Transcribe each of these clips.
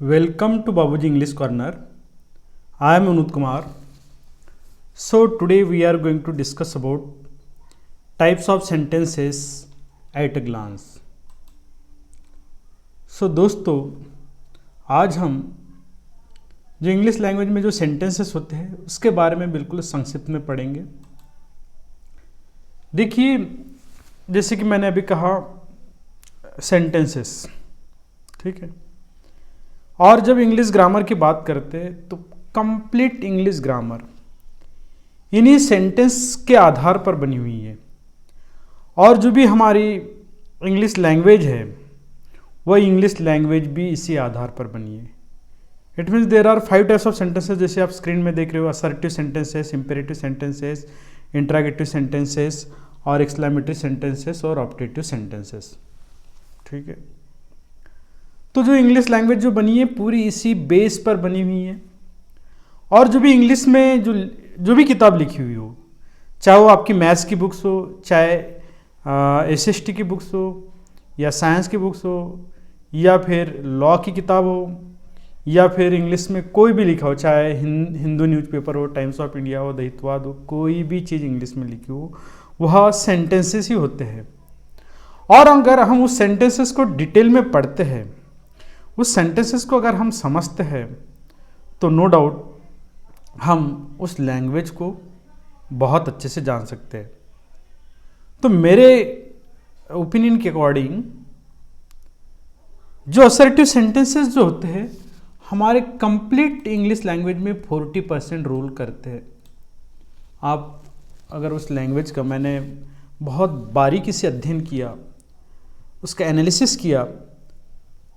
Welcome to Babuji English Corner. I am Anut Kumar. So today we are going to discuss about types of sentences at a glance. So दोस्तों आज हम जो English language में जो sentences होते हैं उसके बारे में बिल्कुल संक्षिप्त में पढ़ेंगे। देखिए जैसे कि मैंने अभी कहा सेंटेंसेस, ठीक है। और जब इंग्लिश ग्रामर की बात करते हैं तो कंप्लीट इंग्लिश ग्रामर इन्हीं सेंटेंस के आधार पर बनी हुई है। और जो भी हमारी इंग्लिश लैंग्वेज है वह इंग्लिश लैंग्वेज भी इसी आधार पर बनी है। It means there are 5 types of sentences, जैसे आप स्क्रीन में देख रहे हो। Assertive sentences, imperative sentences, interrogative sentences और एक्सक्लेमेटरी सेंटेंसेस और ऑप्टेटिव सेंटेंसेस, ठीक है। तो जो इंग्लिश लैंग्वेज जो बनी है पूरी इसी बेस पर बनी हुई है। और जो भी इंग्लिश में जो भी किताब लिखी हुई हो, चाहे वो आपकी मैथ्स की बुक्स हो, चाहे एसएसटी की बुक्स हो, या साइंस की बुक्स हो, या फिर लॉ की किताब हो, या फिर इंग्लिश में कोई भी लिखा हो, चाहे हिंदू न्यूज़पेपर हो, टाइम्स ऑफ इंडिया हो, द हितवाद हो, कोई भी चीज़ इंग्लिश में लिखी हो वह सेंटेंसेस ही होते हैं। और अगर हम उस सेंटेंसेस को डिटेल में पढ़ते हैं, उस सेंटेंसेस को अगर हम समझते हैं तो नो डाउट हम उस लैंग्वेज को बहुत अच्छे से जान सकते हैं। तो मेरे ओपिनियन के अकॉर्डिंग जो असर्टिव सेंटेंसेस जो होते हैं हमारे कंप्लीट इंग्लिश लैंग्वेज में 40% रोल करते हैं। आप अगर उस लैंग्वेज का मैंने बहुत बारीकी से अध्ययन किया, उसका एनालिसिस किया,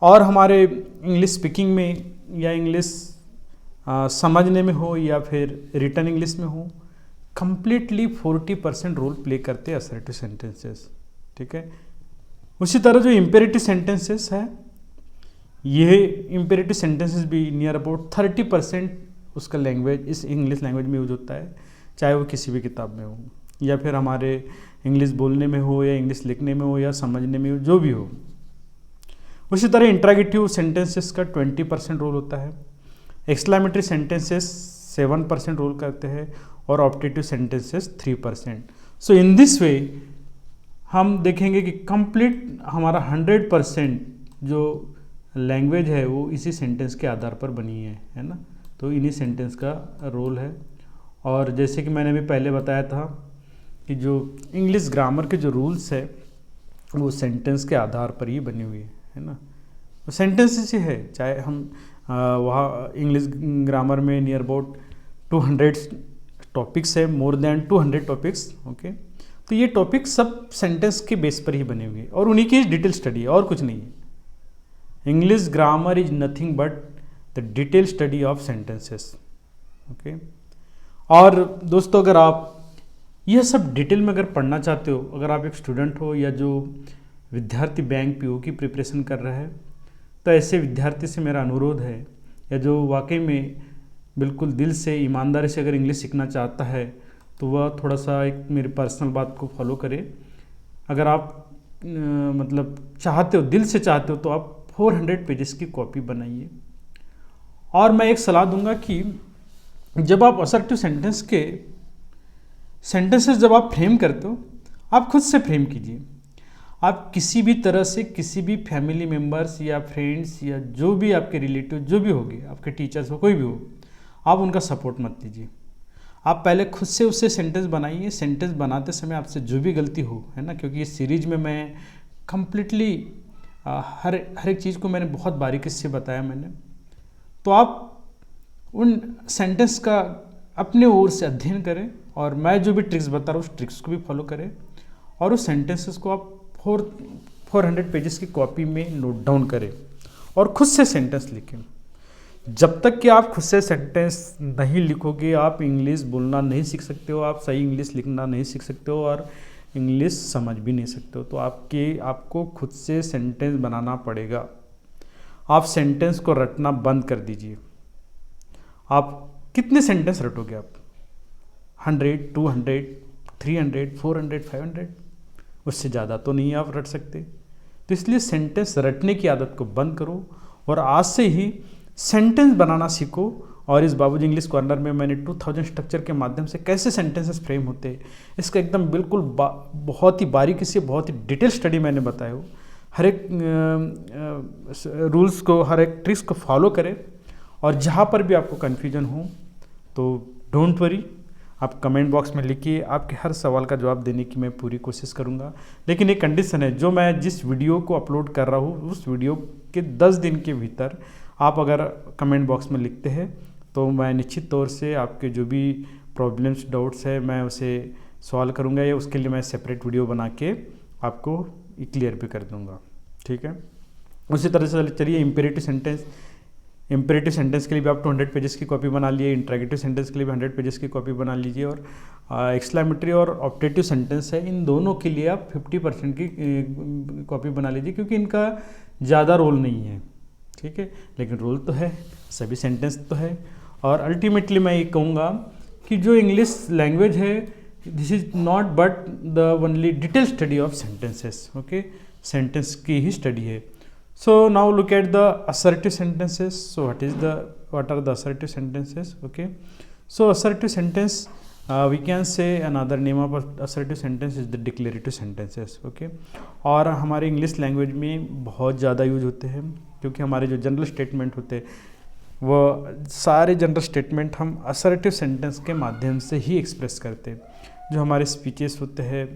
और हमारे इंग्लिश स्पीकिंग में या इंग्लिश समझने में हो या फिर रिटन इंग्लिश में हो, कंप्लीटली 40% रोल प्ले करते हैं असर्टिव सेंटेंसेस, ठीक है। उसी तरह जो इम्पेरेटिव सेंटेंसेस है, ये इम्पेरेटिव सेंटेंसेस भी नियर अबाउट 30% उसका लैंग्वेज इस इंग्लिश लैंग्वेज में यूज होता है, चाहे वो किसी भी किताब में हो या फिर हमारे इंग्लिश बोलने में हो या इंग्लिश लिखने में हो या समझने में हो, जो भी हो। उसी तरह इंट्रागेटिव सेंटेंसेस का 20% रोल होता है, एक्सक्लेमेटरी सेंटेंसेस 7% रोल करते हैं और optative sentences 3%। So in this way हम देखेंगे कि कंप्लीट हमारा 100% जो लैंग्वेज है वो इसी सेंटेंस के आधार पर बनी है ना। तो इन्हीं सेंटेंस का रोल है। और जैसे कि मैंने अभी पहले बताया था कि जो इंग्लिश ग्रामर के जो रूल्स है वो सेंटेंस के आधार पर ही बनी हुई है ना। सेंटेंसेस ही है, चाहे हम वहाँ इंग्लिश ग्रामर में नियर अबाउट 200 टॉपिक्स है, मोर देन 200 टॉपिक्स, ओके। तो ये टॉपिक सब सेंटेंस के बेस पर ही बने हुए और उन्हीं की डिटेल स्टडी है और कुछ नहीं है। English grammar is nothing but the detail study of sentences, okay. और दोस्तों अगर आप यह सब डिटेल में अगर पढ़ना चाहते हो, अगर आप एक स्टूडेंट हो या जो विद्यार्थी बैंक पीओ की प्रिपरेशन कर रहा है, तो ऐसे विद्यार्थी से मेरा अनुरोध है, या जो वाकई में बिल्कुल दिल से ईमानदारी से अगर इंग्लिश सीखना चाहता है तो वह थोड़ा सा एक मेरी पर्सनल बात को फॉलो करे। अगर आप मतलब चाहते हो, दिल से चाहते हो, तो आप 400 पेजेस की कॉपी बनाइए। और मैं एक सलाह दूंगा कि जब आप असर्टिव सेंटेंसेस जब आप फ्रेम करते हो, आप खुद से फ्रेम कीजिए। आप किसी भी तरह से किसी भी फैमिली मेम्बर्स या फ्रेंड्स या जो भी आपके रिलेटिव जो भी होंगे, आपके टीचर्स हो, कोई भी हो, आप उनका सपोर्ट मत लीजिए। आप पहले खुद से उससे सेंटेंस बनाइए। सेंटेंस बनाते समय आपसे जो भी गलती हो, है ना, क्योंकि इस सीरीज में मैं कम्प्लीटली हर एक चीज़ को मैंने बहुत बारीकी से बताया मैंने। तो आप उन सेंटेंस का अपने ओर से अध्ययन करें और मैं जो भी ट्रिक्स बता रहा हूँ उस ट्रिक्स को भी फॉलो करें और उस सेंटेंसेस को आप 400 पेजेस की कॉपी में नोट डाउन करें और खुद से सेंटेंस लिखें। जब तक कि आप खुद से सेंटेंस नहीं लिखोगे आप इंग्लिश बोलना नहीं सीख सकते हो, आप सही इंग्लिश लिखना नहीं सीख सकते हो और इंग्लिश समझ भी नहीं सकते हो। तो आपको खुद से सेंटेंस बनाना पड़ेगा। आप सेंटेंस को रटना बंद कर दीजिए। आप कितने सेंटेंस रटोगे? आप 100, 200, 300, 400, 500, उससे ज़्यादा तो नहीं आप रट सकते। तो इसलिए सेंटेंस रटने की आदत को बंद करो और आज से ही सेंटेंस बनाना सीखो। और इस बाबूजी इंग्लिश कॉर्नर में मैंने 2000 स्ट्रक्चर के माध्यम से कैसे सेंटेंसेस फ्रेम होते हैं इसका एकदम बिल्कुल बहुत ही बारीकी से बहुत ही डिटेल स्टडी मैंने बताया हो। हर एक रूल्स को, हर एक ट्रिक्स को फॉलो करें। और जहाँ पर भी आपको कन्फ्यूजन हो तो डोंट वरी, आप कमेंट बॉक्स में लिखिए, आपके हर सवाल का जवाब देने की मैं पूरी कोशिश करूँगा। लेकिन एक कंडीशन है, जो मैं जिस वीडियो को अपलोड कर रहा हूँ उस वीडियो के 10 दिन के भीतर आप अगर कमेंट बॉक्स में लिखते हैं तो मैं निश्चित तौर से आपके जो भी प्रॉब्लम्स, डाउट्स है मैं उसे सॉल्व करूँगा, या उसके लिए मैं सेपरेट वीडियो बना के आपको क्लियर भी कर दूँगा। ठीक है, उसी तरह से चलिए इम्पेरेटिव सेंटेंस के लिए भी आप 200 पेजेस की कॉपी बना लिए, इंट्रैगेटिव सेंटेंस के लिए भी 100 पेजेस की कॉपी बना लीजिए, और एक्सक्लेमेटरी और ऑप्टेटिव सेंटेंस है, इन दोनों के लिए आप 50% की कॉपी बना लीजिए, क्योंकि इनका ज़्यादा रोल नहीं है। ठीक है, लेकिन रोल तो है, सभी सेंटेंस तो है। और अल्टीमेटली मैं ये कहूँगा कि जो इंग्लिश लैंग्वेज है, this is not but the only detail study of sentences. Okay, sentence की ही स्टडी है। So now look at the assertive sentences. So what are the assertive sentences? Okay, so assertive sentence, we can say another name of assertive sentence is the declarative sentences. Okay, और हमारे English language में बहुत ज़्यादा use होते हैं, क्योंकि हमारे जो जनरल स्टेटमेंट होते हैं वो सारे जनरल स्टेटमेंट हम असर्टिव सेंटेंस के माध्यम से ही एक्सप्रेस करते हैं। जो हमारे स्पीचेस होते हैं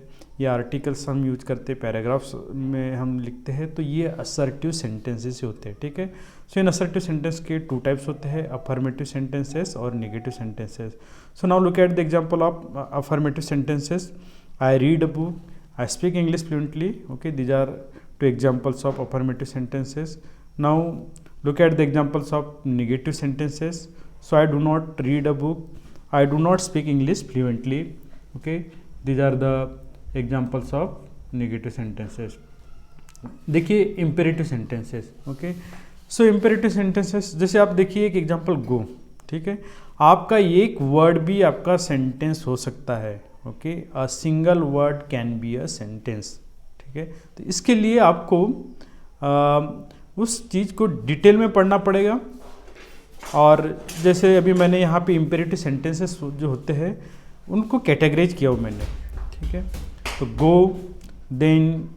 या आर्टिकल्स हम यूज करते हैं, पैराग्राफ्स में हम लिखते हैं, तो ये असर्टिव सेंटेंसेस होते हैं। ठीक है, सो इन असर्टिव सेंटेंस के 2 टाइप्स होते हैं, अफर्मेटिव सेंटेंसेस और negative sentences. So now look at the example of affirmative sentences. I read a book, I speak English fluently. Okay, these are 2 examples of affirmative sentences. Now look at the examples of negative sentences. So I do not read a book, I do not speak English fluently. Okay, these are the examples of negative sentences. देखिए imperative sentences. Okay, so imperative sentences, जैसे आप देखिए एक example go, ठीक है, आपका एक word भी आपका सेंटेंस हो सकता है। Okay, a single word can be a sentence. ठीक है, तो इसके लिए आपको उस चीज़ को डिटेल में पढ़ना पड़ेगा। और जैसे अभी मैंने यहाँ पे इम्पेरेटिव सेंटेंसेस जो होते हैं उनको कैटेगराइज किया हो मैंने। ठीक है, तो गो, देन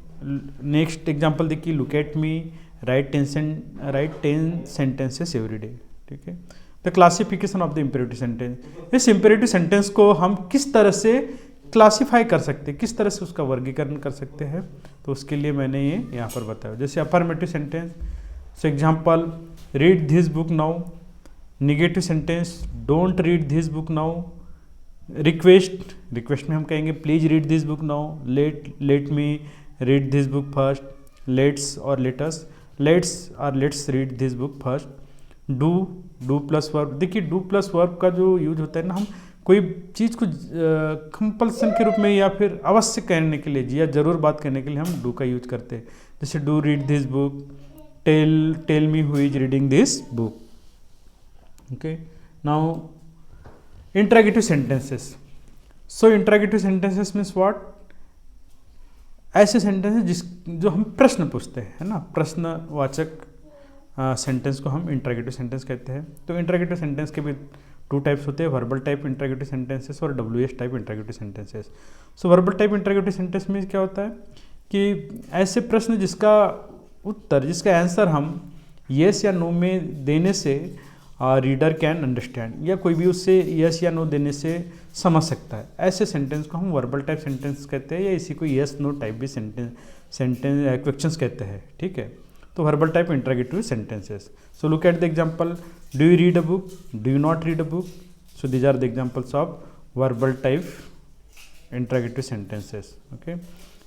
नेक्स्ट एग्जांपल देखिए, look at me, right 10 sentences every day. ठीक है, the classification of the imperative sentence. इस इम्पेरेटिव सेंटेंस को हम किस तरह से क्लासीफाई कर सकते हैं, किस तरह से उसका वर्गीकरण कर सकते हैं, तो उसके लिए मैंने ये यहाँ पर बताया। जैसे affirmative sentence, so example, read this book now. Negative sentence, don't read this book now. Request में हम कहेंगे please read this book now. Let me read this book first. Let's और let's, let's read this book first. Do plus verb, देखिए do plus verb का जो use होता है ना, हम कोई चीज़ को कंपल्सन के रूप में या फिर अवश्य कहने के लिए या ज़रूर बात करने के लिए हम डू का यूज करते हैं। जैसे do read this book, tell me who is reading this book. Okay, now interrogative sentences. So interrogative sentences means what, ऐसे सेंटेंसेस जो हम प्रश्न पूछते हैं, है ना, प्रश्नवाचक सेंटेंस को हम इंट्रैगेटिव सेंटेंस कहते हैं। तो इंट्रैगेटिव सेंटेंस के भी 2 टाइप्स होते हैं, वर्बल टाइप इंट्रैगेटिव सेंटेंसेस और WH टाइप इंट्रैगेटिव सेंटेंसेस। सो वर्बल टाइप इंट्रैगेटिव सेंटेंस में क्या होता है कि ऐसे प्रश्न जिसका आंसर हम येस या नो में देने से रीडर कैन अंडरस्टैंड, या कोई भी उससे येस या नो देने से समझ सकता है, ऐसे सेंटेंस को हम वर्बल टाइप सेंटेंस कहते हैं, या इसी को येस नो टाइप भी सेंटेंस क्वेश्चंस कहते हैं। ठीक है, तो verbal type interrogative sentences. So look at the example, do you read a book, do you not read a book. So these are the examples of verbal type interrogative sentences. Okay,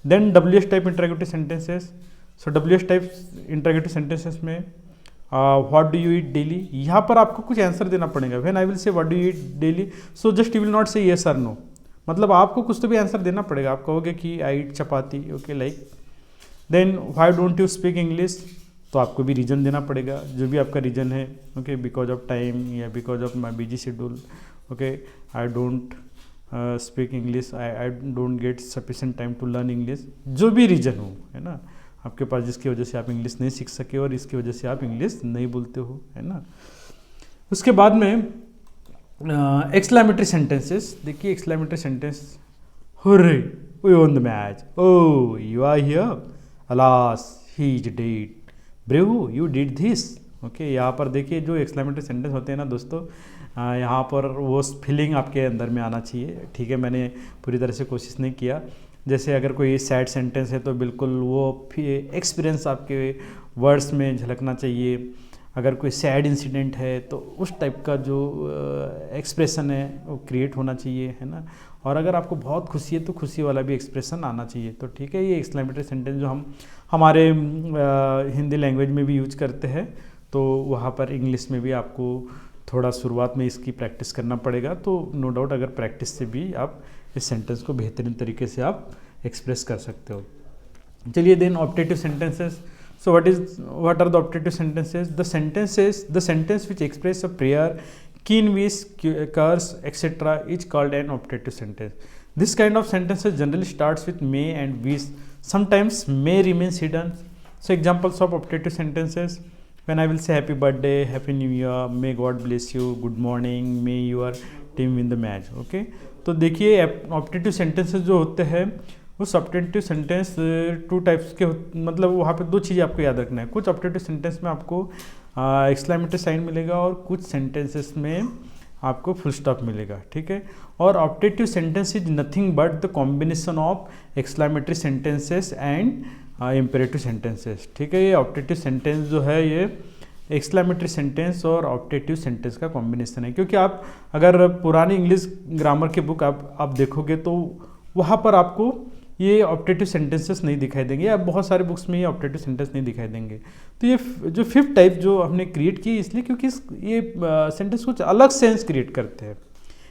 then WH type interrogative sentences. So WH type interrogative sentences में what do you eat daily, यहाँ पर आपको कुछ answer देना पड़ेगा। When I will say what do you eat daily, so just you will not से yes और no, मतलब आपको कुछ तो भी आंसर देना पड़ेगा। आप कहोगे कि I eat chapati. Okay, like. Then why don't you speak English, तो आपको भी रीज़न देना पड़ेगा, जो भी आपका रीज़न है। ओके, बिकॉज ऑफ टाइम या because of my busy schedule. Okay, I don't speak English, I don't get sufficient time to learn English, जो भी रीज़न हो, है ना, आपके पास, जिसकी वजह से आप इंग्लिश नहीं सीख सके और इसकी वजह से आप इंग्लिश नहीं बोलते हो, है ना। उसके बाद में एक्सक्लेमेटरी सेंटेंसेस। देखिए exclamatory sentence, hurray we won the match, oh you are here, alas he is dead, brave you did this. Okay, यहाँ पर देखिए जो एक्सक्लेमेटरी सेंटेंस होते हैं ना दोस्तों, यहाँ पर वो फीलिंग आपके अंदर में आना चाहिए, ठीक है। मैंने पूरी तरह से कोशिश नहीं किया। जैसे अगर कोई सैड सेंटेंस है तो बिल्कुल वो एक्सपीरियंस आपके वर्ड्स में झलकना चाहिए। अगर कोई सैड इंसिडेंट है तो उस टाइप का जो एक्सप्रेशन है वो क्रिएट होना चाहिए, है ना। और अगर आपको बहुत खुशी है तो खुशी वाला भी एक्सप्रेशन आना चाहिए। तो ठीक है, ये एक्सक्लेमेटरी सेंटेंस जो हम हमारे हिंदी लैंग्वेज में भी यूज करते हैं, तो वहाँ पर इंग्लिश में भी आपको थोड़ा शुरुआत में इसकी प्रैक्टिस करना पड़ेगा। तो नो डाउट अगर प्रैक्टिस से भी आप इस सेंटेंस को बेहतरीन तरीके से आप एक्सप्रेस कर सकते हो। चलिए then optative sentences. So what are the optative sentences? The sentence which express a prayer, keen wish, curse, etc. is called an optative sentence. This kind of sentences generally starts with may and wish. Sometimes may remains hidden. So examples of optative sentences: when I will say happy birthday, happy new year, may God bless you, good morning, may your team win the match. Okay, तो देखिए optative sentences जो होते हैं उस optative sentence two types के मतलब वहाँ पे दो चीज़ें आपको याद रखना है। कुछ ऑप्टेटिव सेंटेंस में आपको एक्सक्लेमेटरी साइन मिलेगा और कुछ सेंटेंसेस में आपको फुल स्टॉप मिलेगा, ठीक है। और optative sentence is nothing but the combination of exclamatory sentences and imperative sentences, ठीक है। ये ऑप्टेटिव सेंटेंस जो है ये एक्सक्लेमेटरी सेंटेंस और ऑप्टेटिव सेंटेंस का कॉम्बिनेशन है। क्योंकि आप अगर पुरानी इंग्लिश ग्रामर की बुक आप देखोगे तो वहाँ पर आपको ये ऑप्टेटिव सेंटेंसेस नहीं दिखाई देंगे, या बहुत सारे बुक्स में ये ऑप्टेटिव सेंटेंस नहीं दिखाई देंगे। तो ये जो फिफ्थ टाइप जो हमने क्रिएट की इसलिए क्योंकि ये सेंटेंस कुछ अलग सेंस क्रिएट करते हैं,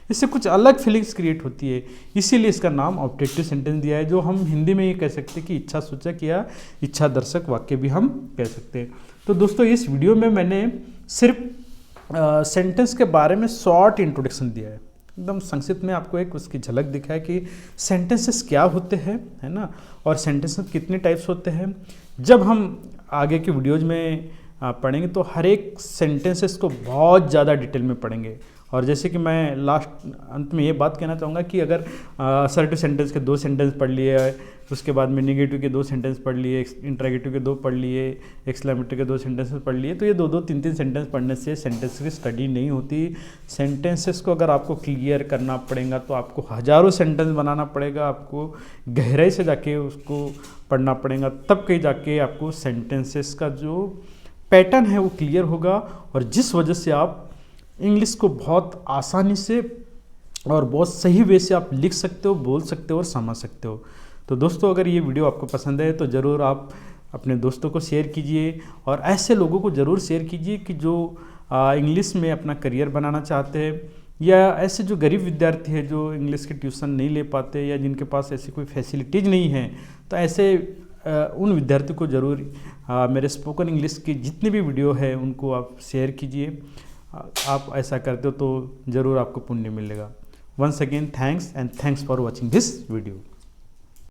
इससे कुछ अलग फीलिंग्स क्रिएट होती है, इसीलिए इसका नाम ऑप्टेटिव सेंटेंस दिया है। जो हम हिंदी में ये कह सकते हैं कि इच्छा सूचक या इच्छा दर्शक वाक्य भी हम कह सकते हैं। तो दोस्तों इस वीडियो में मैंने सिर्फ सेंटेंस के बारे में शॉर्ट इंट्रोडक्शन दिया है, एकदम संक्षिप्त में आपको एक उसकी झलक दिखाया कि सेंटेंसेस क्या होते हैं, है ना, और सेंटेंसेस कितने टाइप्स होते हैं। जब हम आगे की वीडियोज में पढ़ेंगे तो हर एक सेंटेंसेस को बहुत ज़्यादा डिटेल में पढ़ेंगे। और जैसे कि मैं लास्ट अंत में ये बात कहना चाहूँगा कि अगर असर्टिव सेंटेंस के 2 सेंटेंस पढ़ लिए, उसके बाद में नेगेटिव के 2 सेंटेंस पढ़ लिए, इंटरोगेटिव के 2 पढ़ लिए, एक्सक्लेमेटरी के 2 सेंटेंसेस पढ़ लिए, तो ये 2-2, 3-3 सेंटेंस पढ़ने से सेंटेंस की स्टडी नहीं होती। सेंटेंसेस को अगर आपको क्लियर करना पड़ेगा तो आपको हज़ारों सेंटेंस बनाना पड़ेगा, आपको गहराई से जाके उसको पढ़ना पड़ेगा, तब कहीं जाके आपको सेंटेंसेस का जो पैटर्न है वो क्लियर होगा, और जिस वजह से आप इंग्लिश को बहुत आसानी से और बहुत सही वे से आप लिख सकते हो, बोल सकते हो और समझ सकते हो। तो दोस्तों अगर ये वीडियो आपको पसंद है तो ज़रूर आप अपने दोस्तों को शेयर कीजिए, और ऐसे लोगों को ज़रूर शेयर कीजिए कि जो इंग्लिश में अपना करियर बनाना चाहते हैं, या ऐसे जो गरीब विद्यार्थी है जो इंग्लिश की ट्यूशन नहीं ले पाते, या जिनके पास ऐसी कोई फैसिलिटीज़ नहीं है, तो ऐसे उन विद्यार्थियों को ज़रूर मेरे स्पोकन इंग्लिश की जितनी भी वीडियो है उनको आप शेयर कीजिए। आप ऐसा करते हो तो ज़रूर आपको पुण्य मिलेगा। Once again thanks, and thanks for watching this video.